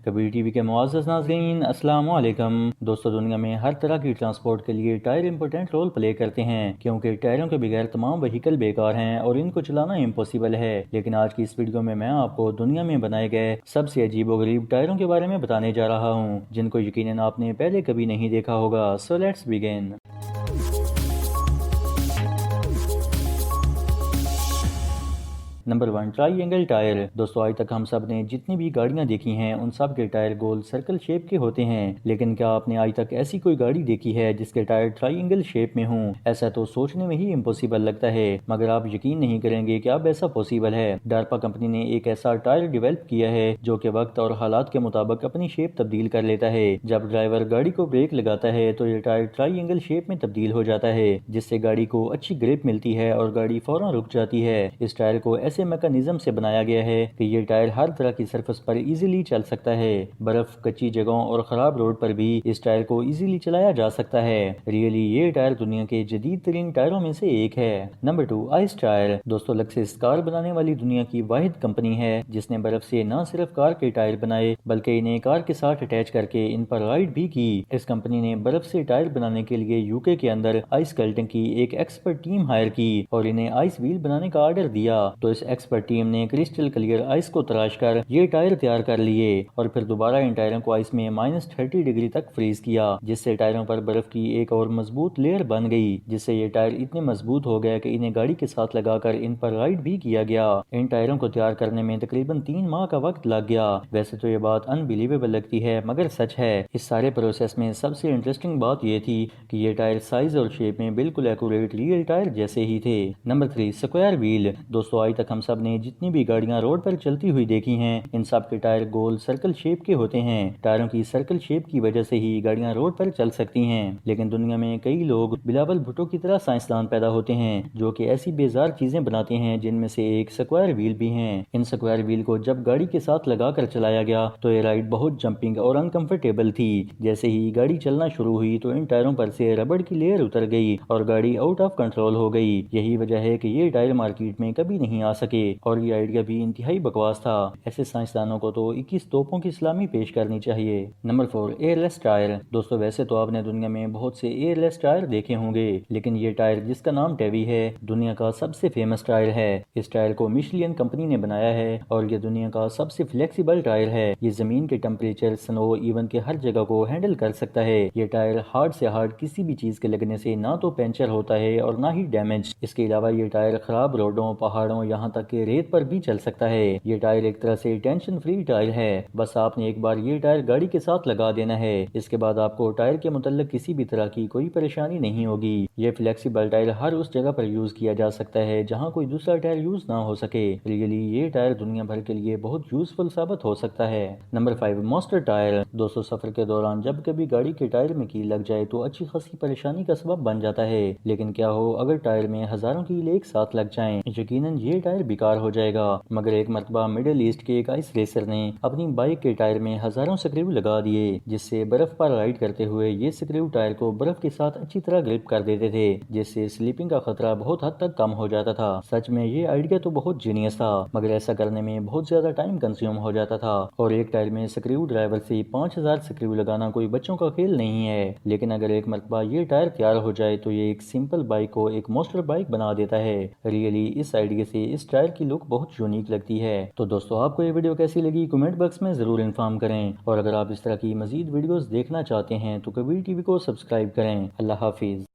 کبیر T V کے معزز ناظرین، السلام علیکم دوستو۔ دنیا میں ہر طرح کی ٹرانسپورٹ کے لیے ٹائر امپورٹنٹ رول پلے کرتے ہیں، کیونکہ ٹائروں کے بغیر تمام وہیکل بیکار ہیں اور ان کو چلانا امپوسیبل ہے۔ لیکن آج کی اس ویڈیو میں آپ کو دنیا میں بنائے گئے سب سے عجیب و غریب ٹائروں کے بارے میں بتانے جا رہا ہوں، جن کو یقیناً آپ نے پہلے کبھی نہیں دیکھا ہوگا۔ So let's begin. Number 1، triangle tyre. دوستو، آج تک ہم سب نے جتنی بھی گاڑیاں دیکھی ہیں ان سب کے ٹائر گول سرکل شیپ کے ہوتے ہیں، لیکن کیا آپ نے آج تک ایسی کوئی گاڑی دیکھی ہے جس کے ٹائر ٹرائی اینگل شیپ میں ہوں؟ ایسا تو سوچنے میں ہی امپوسیبل لگتا ہے، مگر آپ یقین نہیں کریں گے کہ اب ایسا پوسیبل ہے۔ ڈارپا کمپنی نے ایک ایسا ٹائر ڈیولپ کیا ہے جو کہ وقت اور حالات کے مطابق اپنی شیپ تبدیل کر لیتا ہے۔ جب ڈرائیور گاڑی کو بریک لگاتا ہے تو یہ ٹائر ٹرائی اینگل شیپ میں تبدیل ہو جاتا ہے، جس سے گاڑی کو اچھی گرپ ملتی ہے اور گاڑی فوراً رک جاتی ہے۔ اس ٹائر کو ایسے میکانزم سے بنایا گیا ہے کہ یہ ٹائر ہر طرح کی سرفس پر ایزیلی چل سکتا ہے۔ برف، کچی جگہوں اور خراب روڈ پر بھی اس ٹائر کو ایزیلی چلایا جا سکتا ہے۔ ریئلی یہ ٹائر دنیا کے جدید ترین ٹائروں میں سے ایک ہے۔ Number 2، ice tyre. دوستو، لکسس کار بنانے والی دنیا کی واحد کمپنی ہے جس نے برف سے نہ صرف کار کے ٹائر بنائے بلکہ انہیں کار کے ساتھ اٹیچ کر کے ان پر رائڈ بھی کی۔ اس کمپنی نے برف سے ٹائر بنانے کے لیے یوکے کے اندر آئس کلٹنگ کی ایک ایکسپرٹ ٹیم ہائر کی اور انہیں آئس ویل بنانے کا آرڈر دیا، تو اس ایکسپرٹ ٹیم نے کرسٹل کلیئر آئس کو تراش کر یہ ٹائر تیار کر لیے اور پھر دوبارہ ان ٹائروں کو آئس میں -30 ڈگری تک فریز کیا، جس سے ٹائروں پر برف کی ایک اور مضبوط لیئر بن گئی، جس سے یہ ٹائر اتنے مضبوط ہو گئے کہ انہیں گاڑی کے ساتھ لگا کر ان پر رائڈ بھی کیا گیا۔ ان ٹائروں کو تیار کرنے میں تقریباً 3 ماہ کا وقت لگ گیا۔ ویسے تو یہ بات انبیلیویبل لگتی ہے مگر سچ ہے۔ اس سارے پروسیس میں سب سے انٹرسٹنگ بات یہ تھی کہ یہ ٹائر سائز اور شیپ میں بالکل ایکوریٹ ریئل ٹائر جیسے ہی تھے۔ Number 3، square wheel. دوستو، آج تک ہم سب نے جتنی بھی گاڑیاں روڈ پر چلتی ہوئی دیکھی ہیں ان سب کے ٹائر گول سرکل شیپ کے ہوتے ہیں۔ ٹائروں کی سرکل شیپ کی وجہ سے ہی گاڑیاں روڈ پر چل سکتی ہیں، لیکن دنیا میں کئی لوگ بلاول بھٹو کی طرح سائنسدان پیدا ہوتے ہیں جو کہ ایسی بیزار چیزیں بناتے ہیں، جن میں سے ایک سکوائر ویل بھی ہیں۔ ان سکوائر ویل کو جب گاڑی کے ساتھ لگا کر چلایا گیا تو یہ رائڈ بہت جمپنگ اور انکمفرٹیبل تھی۔ جیسے ہی گاڑی چلنا شروع ہوئی تو ان ٹائروں پر سے ربڑ کی لیئر اتر گئی اور گاڑی آؤٹ آف کنٹرول ہو گئی۔ یہی وجہ ہے کہ یہ ٹائر مارکیٹ میں کبھی نہیں آ سکے اور یہ آئیڈیا بھی انتہائی بکواس تھا۔ ایسے سائنسدانوں کو تو 21 توپوں کی سلامی پیش کرنی چاہیے۔ نمبر 4، ایئر لیس ٹائر۔ دوستو، ویسے تو آپ نے دنیا میں بہت سے ایئر لیس ٹائر دیکھے ہوں گے، لیکن یہ ٹائر جس کا نام ٹیوی ہے دنیا کا سب سے فیمس ٹائر ہے۔ اس ٹائر کو میشلین کمپنی نے بنایا ہے اور یہ دنیا کا سب سے فلیکسیبل ٹائر ہے۔ یہ زمین کے ٹمپریچر، سنو، ایون کے ہر جگہ کو ہینڈل کر سکتا ہے۔ یہ ٹائر ہارڈ سے ہارڈ کسی بھی چیز کے لگنے سے نہ تو پنچر ہوتا ہے اور نہ ہی ڈیمیج۔ اس کے علاوہ یہ ٹائر خراب روڈوں، پہاڑوں، یہاں تک کہ ریت پر بھی چل سکتا ہے۔ یہ ٹائر ایک طرح سے ٹینشن فری ٹائر ہے، بس آپ نے ایک بار یہ ٹائر گاڑی کے ساتھ لگا دینا ہے، اس کے بعد آپ کو ٹائر کے متعلق کسی بھی طرح کی کوئی پریشانی نہیں ہوگی۔ یہ فلیکسیبل ٹائر ہر اس جگہ پر یوز کیا جا سکتا ہے جہاں کوئی دوسرا ٹائر یوز نہ ہو سکے۔ ریئلی یہ ٹائر دنیا بھر کے لیے بہت یوزفل ثابت ہو سکتا ہے۔ Number 5، monster tyre. دوستو، سفر کے دوران جب کبھی گاڑی کے ٹائر میں کیل لگ جائے تو اچھی خاصی پریشانی کا سبب بن جاتا ہے، لیکن کیا ہو اگر ٹائر میں ہزاروں کیل ایک ساتھ لگ جائیں؟ یقیناً یہ ٹائر بیکار ہو جائے گا، مگر ایک مرتبہ مڈل ایسٹ کے ایک آئس ریسر نے اپنی بائک کے ٹائر میں ہزاروں سکریو لگا دیے، جس سے برف پر رائڈ کرتے ہوئے یہ سکریو ٹائر کو برف کے ساتھ اچھی طرح گرپ کر دیتے تھے، جس سے سلیپنگ کا خطرہ بہت حد تک کم ہو جاتا تھا۔ سچ میں یہ آئیڈیا تو بہت جینیس تھا، مگر ایسا کرنے میں بہت زیادہ ٹائم کنزیوم ہو جاتا تھا اور ایک ٹائر میں سکریو ڈرائیور سے 5000 سکریو لگانا کوئی بچوں کا کھیل نہیں ہے۔ لیکن اگر ایک مرتبہ یہ ٹائر تیار ہو جائے تو یہ ایک سمپل بائک کو ایک مونسٹر بائک بنا دیتا ہے۔ ریئلی اس آئیڈیا سے اس ٹائر کی لک بہت یونیک لگتی ہے۔ تو دوستو، آپ کو یہ ویڈیو کیسی لگی کمنٹ باکس میں ضرور انفارم کریں، اور اگر آپ اس طرح کی مزید ویڈیوز دیکھنا چاہتے ہیں تو کبیر ٹی وی کو سبسکرائب کریں۔ اللہ حافظ۔